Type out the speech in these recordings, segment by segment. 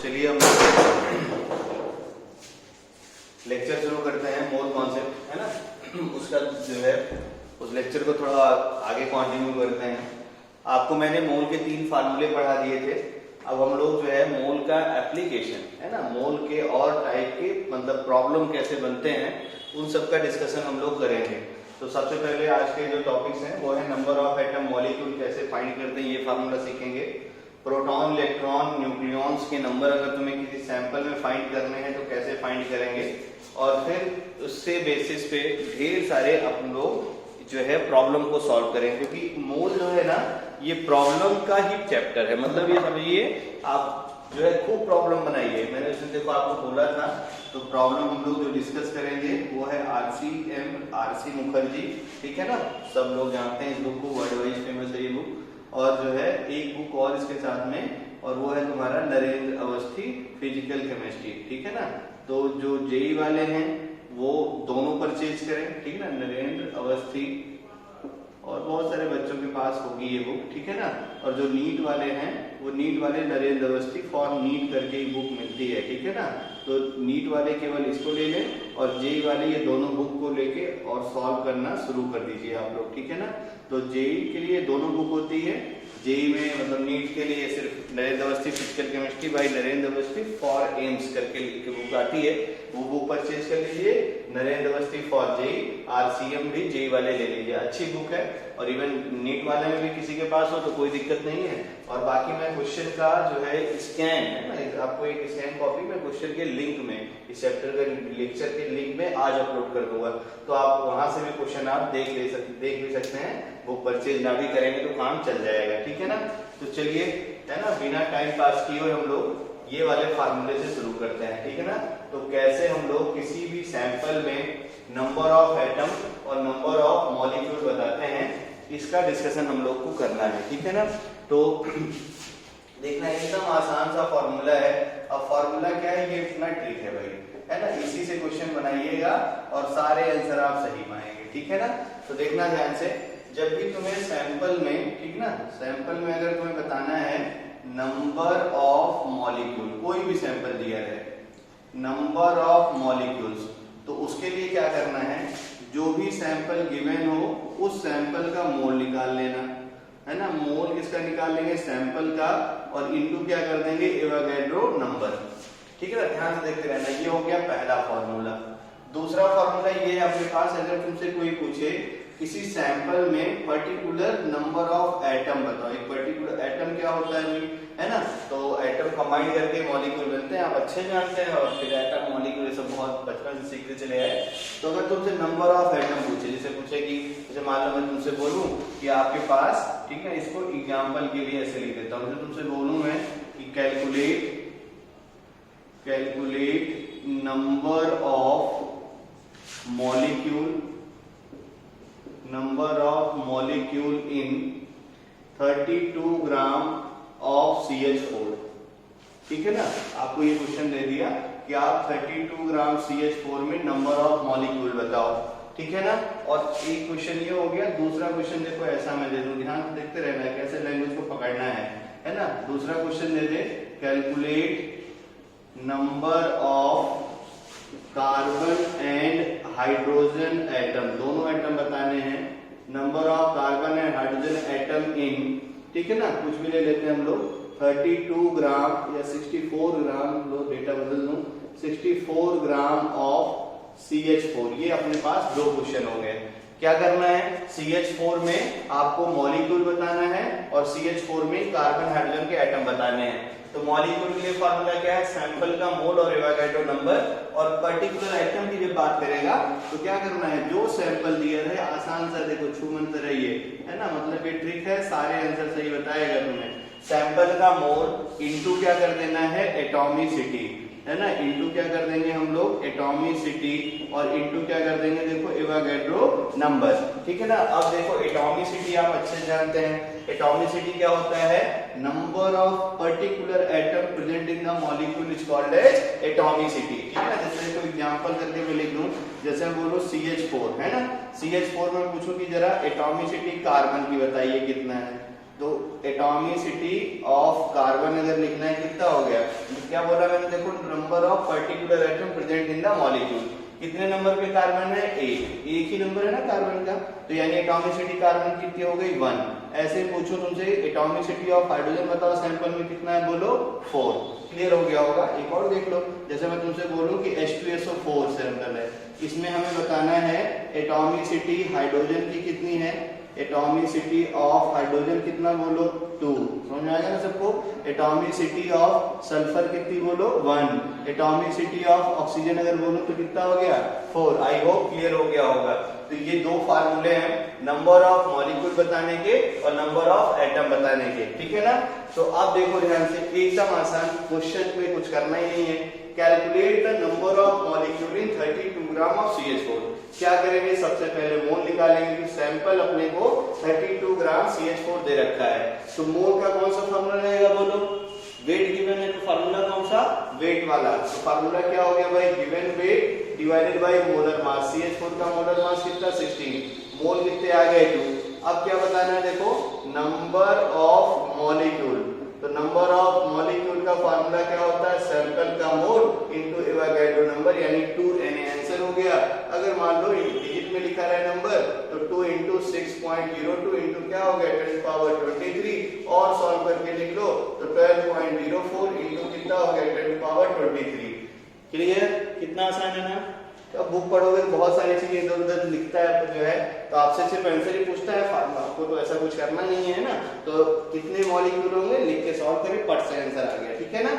चलिए हम लेक्चर शुरू करते हैं। मोल कॉन्सेप्ट है ना, उसका जो है उस लेक्चर को थोड़ा आगे कंटिन्यू करते हैं। आपको मैंने मोल के 3 फार्मूले पढ़ा दिए थे। अब हम लोग जो है मोल का एप्लीकेशन है ना, मोल के और टाइप के मतलब प्रॉब्लम कैसे बनते हैं उन सब का डिस्कशन हम लोग करेंगे। तो सबसे पहले आज के जो टॉपिक्स हैं वो है नंबर ऑफ एटम मॉलिक्यूल कैसे फाइंड करते हैं, ये फार्मूला सीखेंगे। प्रोटॉन, इलेक्ट्रॉन, न्यूक्लियॉन्स के नंबर अगर तुम्हें किसी सैंपल में फाइंड करने हैं तो कैसे फाइंड करेंगे, और फिर उससे बेसिस पे ढेर सारे अपन लोग जो है प्रॉब्लम को सॉल्व करेंगे। क्योंकि मोल जो है ना ये प्रॉब्लम का ही चैप्टर है। मतलब ये समझिए आप जो है खूब प्रॉब्लम बनाइए। मैंने उसमें देखो आपको बोला था, तो प्रॉब्लम हम लोग जो डिस्कस करेंगे वो है आरसी मुखर्जी, ठीक है ना, सब लोग जानते हैं इस बुक को, वर्ल्ड वाइज फेमस है ये बुक। और जो है एक बुक और इसके साथ में, और वो है तुम्हारा नरेंद्र अवस्थी, फिजिकल केमिस्ट्री, ठीक है ना। तो जो जेई वाले हैं वो दोनों परचेज करें, ठीक है ना, नरेंद्र अवस्थी, और बहुत सारे बच्चों के पास होगी ये बुक, ठीक है ना। और जो नीट वाले हैं वो नीट वाले नरेंद्र अवस्थी फॉर नीट करके ये बुक मिलती है, ठीक है ना। तो नीट वाले केवल इसको ले लें और जेई वाले ये दोनों बुक को लेके और सॉल्व करना शुरू कर दीजिए आप लोग, ठीक है ना। तो जेई के लिए दोनों बुक होती है, जेई में मतलब नीट के लिए सिर्फ Narendra Awasthi physical chemistry by Narendra Awasthi for AIIMS करके बुक आती है, वो बुक परचेज कर लीजिए। Narendra Awasthi for JEE, RCM भी जेई वाले ले लीजिए, अच्छी बुक है। और इवन नीट वाले में भी किसी के पास हो तो कोई दिक्कत नहीं है। और बाकी मैं क्वेश्चन का जो है स्कैन है ना, आपको एक स्कैन कॉपी में क्वेश्चन के लिंक में, इस चैप्टर के लेक्चर के लिंक में आज अपलोड कर दूंगा, तो आप वहां से भी क्वेश्चन आप देख भी सकते हैं। वो परचेज ना भी करेंगे तो काम चल जाएगा, ठीक है ना। तो चलिए है ना, बिना टाइम पास किए हुए हम लोग ये वाले फार्मूले से शुरू करते हैं, ठीक है ना। तो कैसे हम लोग किसी भी सैंपल में नंबर ऑफ एटम और नंबर ऑफ मॉलिक्यूल बताते हैं, इसका डिस्कशन हम लोग को करना है, ठीक है ना। तो देखना एकदम आसान सा फॉर्मूला है। अब फॉर्मूला क्या है, ये इतना ट्रिक है भाई, है ना। इसी से क्वेश्चन बनाइएगा और सारे आंसर आप सही पाएंगे, ठीक है ना। तो देखना ध्यान से, जब भी तुम्हें सैंपल में, ठीक ना, सैंपल में अगर तुम्हें बताना है नंबर ऑफ मॉलिक्यूल, कोई भी सैंपल दिया है, नंबर ऑफ मॉलिक्यूल्स, तो उसके लिए क्या करना है, जो भी सैंपल गिवन हो उस सैंपल का मोल निकाल लेना, है ना। मोल किसका निकाल लेंगे, सैंपल का, और इनटू क्या कर देंगे, एवोगैड्रो नंबर, ठीक है ना। ध्यान से देखते रहना। ये हो गया पहला फॉर्मूला। दूसरा फॉर्मूला ये है अपने पास, अगर तुमसे कोई पूछे किसी सैंपल में पर्टिकुलर नंबर ऑफ एटम बताओ, एक पर्टिकुलर एटम क्या होता है, है ना। तो एटम कंबाइन करके मॉलिक्यूल बनते हैं, आप अच्छे जानते हैं, और फिर एटम मॉलिक्यूल ये सब बहुत बचपन से सीखते चले आए। तो अगर तुमसे नंबर ऑफ एटम पूछे, जैसे पूछे कि जैसे मान लो मैं तुमसे बोलूं कि आपके पास, ठीक है, इसको एग्जांपल के लिए ऐसे लिख देता हूं, जैसे तुमसे बोलूं मैं कि calculate number of molecule in 32 gram of CH4, ठीक है ना। आपको ये क्वेश्चन दे दिया कि आप 32 ग्राम CH4 में नंबर ऑफ मॉलिक्यूल बताओ, ठीक है ना। और एक क्वेश्चन ये हो गया। दूसरा क्वेश्चन देखो ऐसा मैं दे दूं, ध्यान से देखते रहना है कैसे लैंग्वेज को पकड़ना है ना। दूसरा question they they, calculate number of carbon and hydrogen atom, दोनों एटम बताने हैं, number of carbon and hydrogen atom in, ठीक है ना, कुछ भी ले लेते हैं हम लोग, 32 ग्राम या 64 ग्राम, लो डेटा बदल दूं, 64 ग्राम ऑफ CH4। ये अपने पास 2 क्वेश्चन हो गए। क्या करना है, CH4 में आपको मॉलिक्यूल बताना है और CH4 में कार्बन हाइड्रोजन के एटम बताने हैं। तो मॉलिक्यूल के लिए फार्मूला क्या है, सैंपल का मोल और एवोगैड्रो नंबर। और पर्टिकुलर आइटम की जब बात करेगा तो क्या करना है, जो सैंपल दिया है, आसान सा देखो, छूमंतर है ये, है ना, मतलब ये ट्रिक है, सारे आंसर सही बताएगा तुम्हें। सैंपल का मोल इनटू क्या कर देना है, एटॉमिसिटी, है ना, इनटू क्या कर देंगे हम लोग, एटॉमिसिटी, और इनटू क्या कर देंगे, देखो एवोगैड्रो नंबर, ठीक है ना। अब देखो एटॉमिसिटी आप अच्छे से जानते हैं, एटॉमिसिटी क्या होता है, number of particular atom present in the molecule is called as atomicity, ठीक है ना। जैसे कोई एग्जांपल करके मैं लिख दूं, जैसे मैं बोलूं CH4, है ना, CH4 में पूछूं कि जरा एटॉमिसिटी कार्बन की बताइए कितना है, तो एटॉमिसिटी ऑफ कार्बन अगर लिखना है कितना हो गया, क्या बोला मैंने, देखो number of particular atom present in the molecule. कितने नंबर पे कार्बन है, एक ही नंबर है ना कार्बन का, तो यानी एटॉमिसिटी कार्बन कितनी हो गई 1। ऐसे पूछो तुमसे एटॉमिसिटी ऑफ हाइड्रोजन बताओ सैंपल में कितना है, बोलो 4। क्लियर हो गया होगा। एक और देख लो, जैसे मैं तुमसे बोलूं कि H2SO4 सैंपल है, इसमें हमें बताना है एटॉमिसिटी हाइड्रोजन की कितनी है, एटॉमिसिटी ऑफ हाइड्रोजन कितना बोलो 2। समझ में आएगा ना सबको। एटॉमिसिटी ऑफ सल्फर कितनी बोलो 1। एटॉमिसिटी ऑफ ऑक्सीजन अगर बोलो तो कितना हो गया 4। आई होप क्लियर हो गया होगा। तो ये दो फार्मूले हैं नंबर ऑफ मॉलिक्यूल बताने के और नंबर ऑफ एटम बताने के, ठीक है ना। तो आप देखो ध्यान से, एकदम आसान क्वेश्चन में कुछ करना ही नहीं है। Calculate the number of molecule in 32 gram of CH4। क्या करेंगे, सबसे पहले मोल निकालेंगे कि सैंपल अपने को 32 ग्राम CH4 दे रखा है, तो मोल का कौन सा फार्मूला रहेगा बोलो, वेट गिवन है तो फार्मूला कौन सा, वेट वाला। तो फार्मूला क्या हो गया भाई, given weight divided by molar mass. CH4 का मोलर मास कितना 16, मोल कितने आ गए 2। अब क्या बताना है, देखो नंबर ऑफ मॉलिक्यूल। तो नंबर ऑफ मॉलिक्यूल का फार्मूला क्या होता है, सैंपल का मोल इनटू एवोगाड्रो नंबर, यानी 2Na। आंसर हो गया। अगर मान लो डिजिट में लिखा रहा है नंबर, तो 2 इंटू 6.02 इंटू क्या हो गया 10⁻23, और सॉल्व करके लिख लो तो 12.04 इंटू कितना हो गया 10⁻23। क्लियर, कितना आसान है ना। अब बुक पढ़ोगे तो बहुत सारी चीजें इधर उधर लिखता है जो है, तो आपसे सिर्फ आंसर ही पूछता है, आपको तो ऐसा कुछ करना नहीं है ना। तो कितने मॉलिक्यूल होंगे लिख के सॉल्व करें, पट से आंसर आ गया, ठीक है ना।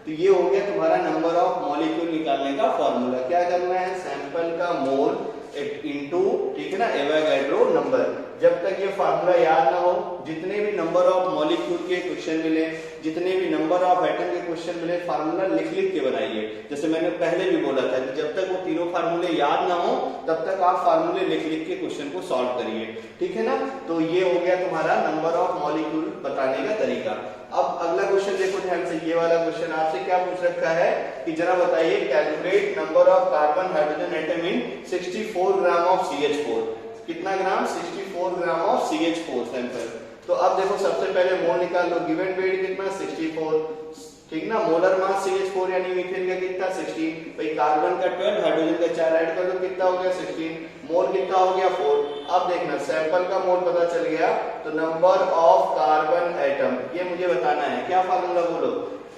तो ये हो गया तुम्हारा नंबर ऑफ मॉलिक्यूल निकालने का फॉर्मूला। क्या करना है, सैंपल का मोल इनटू, ठीक है ना, एवोगाड्रो नंबर। जब तक ये फार्मूला याद ना हो, जितने भी नंबर ऑफ मॉलिक्यूल के क्वेश्चन मिले, जितने भी नंबर ऑफ एटम के क्वेश्चन मिले, फार्मूला लिख लिख के बनाइए। जैसे मैंने पहले भी बोला था कि जब तक वो तीनों फार्मूले याद ना हो तब तक आप फार्मूले लिख लिख के क्वेश्चन को सॉल्व करिए, ठीक है ना। तो ये हो गया तुम्हारा नंबर ऑफ मॉलिक्यूल बताने का तरीका। अब अगला क्वेश्चन देखो ध्यान से, ये वाला क्वेश्चन आपसे क्या पूछ रखा है कि जरा बताइए calculate number of carbon hydrogen atom in 64 gram of CH4। कितना ग्राम, 64 ग्राम ऑफ CH4 सैंपल। तो अब देखो सबसे पहले मोल निकाल लो, गिवन वेट कितना 64, ठीक ना। मोलर मास CH4 यानी मीथेन का कितना 16, भाई कार्बन का 12, हाइड्रोजन का 4 ऐड कर दो कितना हो गया 16, मोल कितना हो गया 4। अब देखना सैंपल का मोल पता चल गया, तो नंबर ऑफ कार्बन एटम ये मुझे बताना है, क्या फार्मूला बोलो,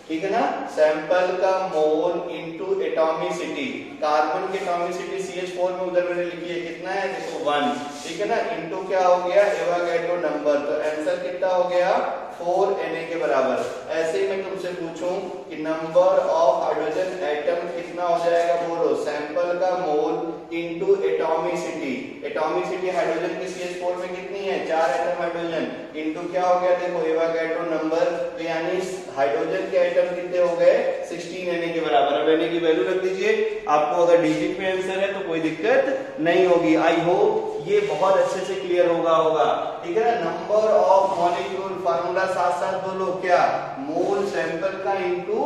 ठीक है ना। सैंपल का मोल इनटू एटॉमिसिटी, कार्बन की एटॉमिसिटी CH4 में उधर मैंने लिखी है कितना है, देखो 1, ठीक है ना, इनटू क्या हो गया एवोगाड्रो नंबर। तो आंसर कितना हो गया 4Na के बराबर। ऐसे ही मैं तुमसे पूछूं कि नंबर ऑफ हाइड्रोजन एटम कितना हो जाएगा, बोलो सैंपल का मोल इनटू एटॉमिसिटी। एटॉमिसिटी हाइड्रोजन की CH4 में कितनी है, 4 एटम हाइड्रोजन, इनटू क्या हो गया देखो एवोगाड्रो नंबर। तो यानी हाइड्रोजन के एटम कितने हो गए 16Na के बराबर। अब Na की वैल्यू रख दीजिए, आपको अगर डिजिट में आंसर है तो कोई दिक्कत नहीं होगी। आई होप ये बहुत अच्छे से क्लियर होगा, ठीक है ना। नंबर ऑफ मॉलिक्यूल फार्मूला साथ साथ बोलो, क्या, मोल सैंपल का इनटू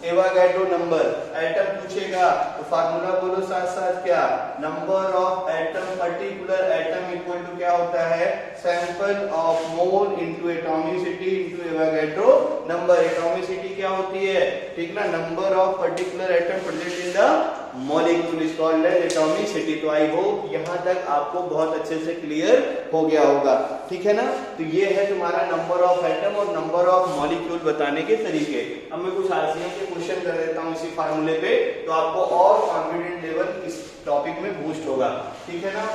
एवोगाड्रो नंबर। एटम पूछेगा तो फार्मूला बोलो साथ साथ, क्या, number of atom, particular atom equal to क्या होता है, sample of mole into atomicity into Avogadro number. Atomicity क्या होती है, ठीक ना, number of particular atom present in the molecule is called as atomicity. तो आई होप यहाँ तक आपको बहुत अच्छे से क्लियर हो गया होगा, ठीक है ना। तो ये है तुम्हारा नंबर ऑफ एटम और नंबर ऑफ मॉलिक्यूल बताने के तरीके। अब मैं कुछ आरसीएम के क्वेश्चन कर देता हूँ इसी फार्मूले पे, तो आपको और कॉन्फिडेंट लेवल इस टॉपिक में बूस्ट होगा, ठीक है ना।